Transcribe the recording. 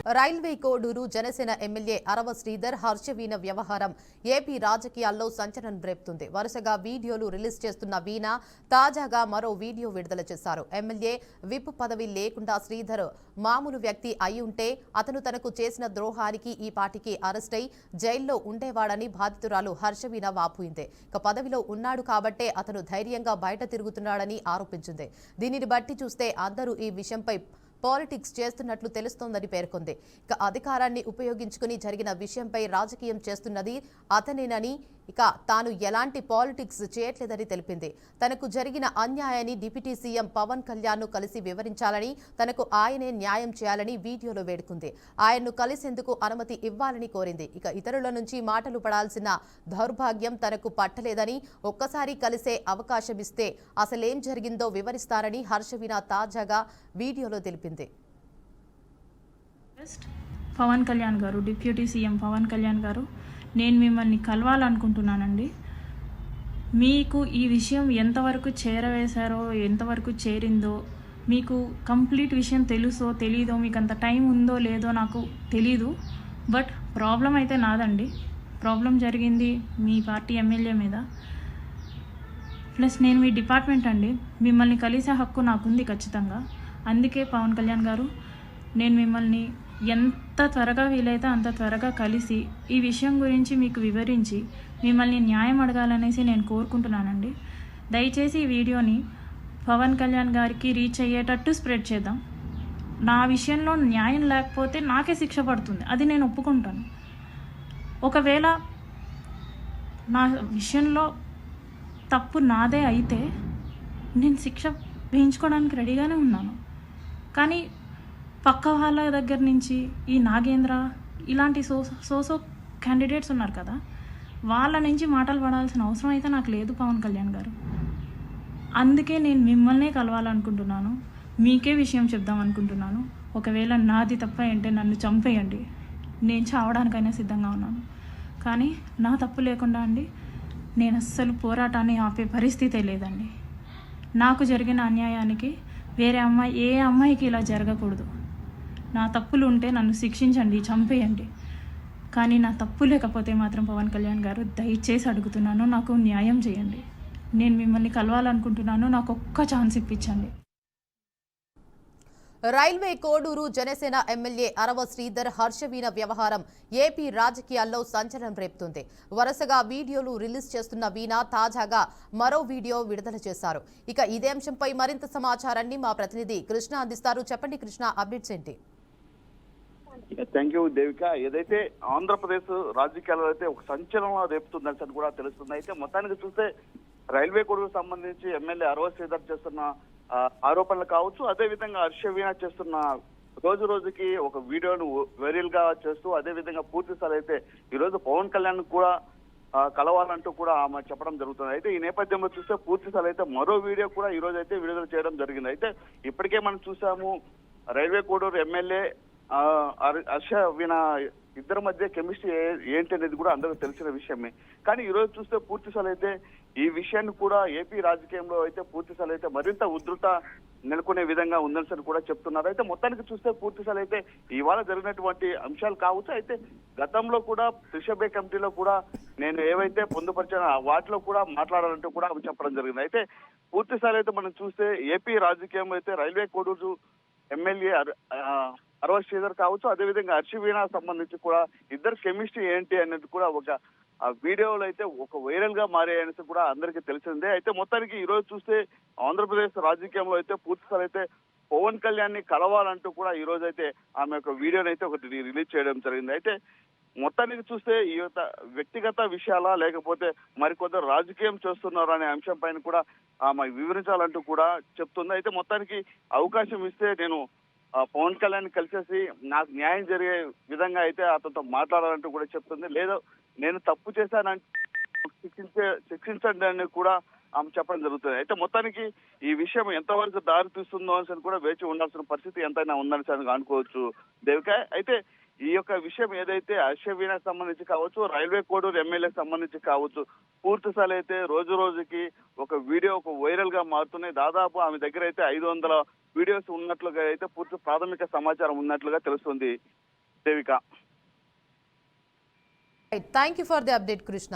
Railway Koduru Janasena MLA అరవ శ్రీధర్ హర్షవీణ వ్యవహారం AP రాజకీయాల్లో సంచలనం రేపుతుంది. వరుసగా వీడియోలు రిలీజ్ చేస్తున్న వీణ తాజాగా మరో వీడియో విడుదల చేశారు. ఎమ్మెల్యే విప్ పదవి లేకుండా శ్రీధర్ మామూలు వ్యక్తి అయి ఉంటే అతను తనకు చేసిన ద్రోహానికి ఈ పార్టీకి అరెస్టై జైల్లో ఉండేవాడని బాధితురాలు హర్షవీణ వాపోయింది. పదవిలో ఉన్నాడు కాబట్టే అతను ధైర్యంగా బయట తిరుగుతున్నాడని ఆరోపించింది. దీనిని బట్టి చూస్తే అందరూ ఈ విషయంపై పాలిటిక్స్ చేస్తున్నట్లు తెలుస్తోందని పేర్కొంది. అధికారాన్ని ఉపయోగించుకుని జరిగిన విషయంపై రాజకీయం చేస్తున్నది అతనేనని, తాను ఎలాంటి పాలిటిక్స్ చేయట్లేదని తెలిపింది. తనకు జరిగిన అన్యాయాన్ని డిప్యూటీ సీఎం పవన్ కళ్యాణ్ ను కలిసి వివరించాలని, తనకు ఆయనే న్యాయం చేయాలని వీడియోలో వేడుకుంది. ఆయన్ను కలిసేందుకు అనుమతి ఇవ్వాలని కోరింది. ఇతరుల నుంచి మాటలు పడాల్సిన దౌర్భాగ్యం తనకు పట్టలేదని, ఒక్కసారి కలిసే అవకాశం ఇస్తే అసలేం జరిగిందో వివరిస్తారని హర్షవీణ తాజాగా వీడియోలో తెలిపింది. పవన్ కళ్యాణ్ గారు, డిప్యూటీ సీఎం పవన్ కళ్యాణ్ గారు, నేను మిమ్మల్ని కలవాలనుకుంటున్నానండి. మీకు ఈ విషయం ఎంతవరకు చేరవేశారో, ఎంతవరకు చేరిందో, మీకు కంప్లీట్ విషయం తెలుసో తెలీదో, మీకు అంత టైం ఉందో లేదో నాకు తెలీదు. బట్ ప్రాబ్లం అయితే నాదండి. ప్రాబ్లం జరిగింది మీ పార్టీ ఎమ్మెల్యే మీద. ప్లస్ నేను మీ డిపార్ట్మెంట్ అండి. మిమ్మల్ని కలిసే హక్కు నాకుంది ఖచ్చితంగా. అందుకే పవన్ కళ్యాణ్ గారు, నేను మిమ్మల్ని ఎంత త్వరగా వీలైతే అంత త్వరగా కలిసి ఈ విషయం గురించి మీకు వివరించి మిమ్మల్ని న్యాయం అడగాలనేసి నేను కోరుకుంటున్నానండి. దయచేసి ఈ వీడియోని పవన్ కళ్యాణ్ గారికి రీచ్ అయ్యేటట్టు స్ప్రెడ్ చేద్దాం. నా విషయంలో న్యాయం లేకపోతే నాకే శిక్ష పడుతుంది, అది నేను ఒప్పుకుంటాను. ఒకవేళ నా విషయంలో తప్పు నాదే అయితే నేను శిక్ష వేయించుకోవడానికి రెడీగానే ఉన్నాను. కానీ పక్క వాళ్ళ దగ్గర నుంచి ఈ నాగేంద్ర ఇలాంటి సోసో క్యాండిడేట్స్ ఉన్నారు కదా, వాళ్ళ నుంచి మాటలు పడాల్సిన అవసరం అయితే నాకు లేదు పవన్ కళ్యాణ్ గారు. అందుకే నేను మిమ్మల్నే కలవాలనుకుంటున్నాను, మీకే విషయం చెప్దాం అనుకుంటున్నాను. ఒకవేళ నాది తప్ప అంటే నన్ను చంపేయండి, నేను చావడానికైనా సిద్ధంగా ఉన్నాను. కానీ నా తప్పు లేకుండా అండి నేను అస్సలు పోరాటాన్ని ఆపే పరిస్థితే లేదండి. నాకు జరిగిన అన్యాయానికి వేరే అమ్మాయి, ఏ అమ్మాయికి ఇలా జరగకూడదు. నా తప్పులు ఉంటే నన్ను శిక్షించండి, చంపేయండి. కానీ నా తప్పు లేకపోతే మాత్రం పవన్ కళ్యాణ్ గారు దయచేసి అడుగుతున్నాను, నాకు న్యాయం చేయండి. నేను మిమ్మల్ని కలవాలనుకుంటున్నాను, నాకు ఒక్క ఛాన్స్ ఇప్పించండి. రైల్వే కోడూరు జనసేన ఎమ్మెల్యే అరవ శ్రీధర్ హర్షవీణ వ్యవహారం ఏపీ రాజకీయాల్లో సంచలనం రేపుతుంది. వరుసగా వీడియోలు రిలీజ్ చేస్తున్న వీణ తాజాగా మరో వీడియో విడుదల చేశారు. ఇదే అంశంపై మరింత సమాచారాన్ని మా ప్రతినిధి కృష్ణ అందిస్తారు. చెప్పండి కృష్ణ, అప్డేట్స్ ఏంటి? Thank you Devika. ఏదైతే ఆంధ్రప్రదేశ్ రాజకీయాల్లో అయితే ఒక సంచలనం రేపుతుందని కూడా తెలుస్తుంది. అయితే మొత్తానికి చూస్తే రైల్వే కోడూరు సంబంధించి ఎమ్మెల్యే అరవ శ్రీధర్ చేస్తున్న ఆరోపణలు కావచ్చు, అదే విధంగా హర్షవీణ చేస్తున్న రోజు రోజుకి ఒక వీడియోను వైరల్ గా చేస్తూ, అదే విధంగా పూర్తి స్థాయి అయితే ఈ రోజు పవన్ కళ్యాణ్ కూడా కలవాలంటూ కూడా ఆమె చెప్పడం జరుగుతుంది. అయితే ఈ నేపథ్యంలో చూస్తే పూర్తి స్థాయి అయితే మరో వీడియో కూడా ఈ రోజు అయితే విడుదల చేయడం జరిగింది. అయితే ఇప్పటికే మనం చూసాము రైల్వే కోడూరు ఎమ్మెల్యే హర్షవీణ ఇద్దరి మధ్య కెమిస్ట్రీ ఏంటి అనేది కూడా అందరూ తెలిసిన విషయమే. కానీ ఈ రోజు చూస్తే పూర్తి స్థాయి అయితే ఈ విషయాన్ని కూడా ఏపీ రాజకీయంలో అయితే పూర్తి స్థాయి అయితే మరింత ఉధృత నెలకొనే విధంగా ఉందని కూడా చెప్తున్నారు. అయితే మొత్తానికి చూస్తే పూర్తి స్థాయి అయితే ఇవాళ జరిగినటువంటి అంశాలు కావచ్చు, అయితే గతంలో కూడా త్రిసభ్య కమిటీలో కూడా నేను ఏవైతే పొందుపరిచానో వాటిలో కూడా మాట్లాడాలంటూ కూడా చెప్పడం జరిగింది. అయితే పూర్తి స్థాయి అయితే మనం చూస్తే ఏపీ రాజకీయంలో అయితే రైల్వే కోడూరు ఎమ్మెల్యే అరవ శ్రీధర్ కావచ్చు, అదేవిధంగా హర్షవీణ సంబంధించి కూడా ఇద్దరు కెమిస్ట్రీ ఏంటి అనేది కూడా ఒక వీడియోలో అయితే ఒక వైరల్ గా మారాయనేసి కూడా అందరికీ తెలిసిందే. అయితే మొత్తానికి ఈ రోజు చూస్తే ఆంధ్రప్రదేశ్ రాజకీయంలో అయితే పూర్తిగా అయితే పవన్ కళ్యాణ్ ని కలవాలంటూ కూడా ఈ రోజు అయితే ఆమె యొక్క వీడియోని అయితే ఒకటి రిలీజ్ చేయడం జరిగింది. అయితే మొత్తానికి చూస్తే ఈ యొక్క వ్యక్తిగత విషయాలా లేకపోతే మరికొందరు రాజకీయం చేస్తున్నారు అనే అంశం పైన కూడా ఆమె వివరించాలంటూ కూడా చెప్తుంది. అయితే మొత్తానికి అవకాశం ఇస్తే నేను పవన్ కళ్యాణ్ కలిసేసి నాకు న్యాయం జరిగే విధంగా అయితే అతనితో మాట్లాడాలంటూ కూడా చెప్తుంది. లేదా నేను తప్పు చేశానంటే శిక్షించండి అని కూడా ఆమె చెప్పడం జరుగుతుంది. అయితే మొత్తానికి ఈ విషయం ఎంతవరకు దారి తీస్తుందో అని కూడా వేచి ఉండాల్సిన పరిస్థితి ఎంతైనా ఉందని అనుకోవచ్చు దేవిక. అయితే ఈ యొక్క విషయం ఏదైతే హర్షవీణకు సంబంధించి కావచ్చు, రైల్వే కోడూరు ఎమ్మెల్యేకి సంబంధించి కావచ్చు, పూర్తి స్థాయి అయితే రోజు రోజుకి ఒక వీడియో ఒక వైరల్ గా మారుతున్నాయి. దాదాపు ఆమె దగ్గర అయితే 500 వీడియోస్ ఉన్నట్లుగా అయితే పూర్తి ప్రాథమిక సమాచారం ఉన్నట్లుగా తెలుస్తుంది Devika. Thank you for the update Krishna.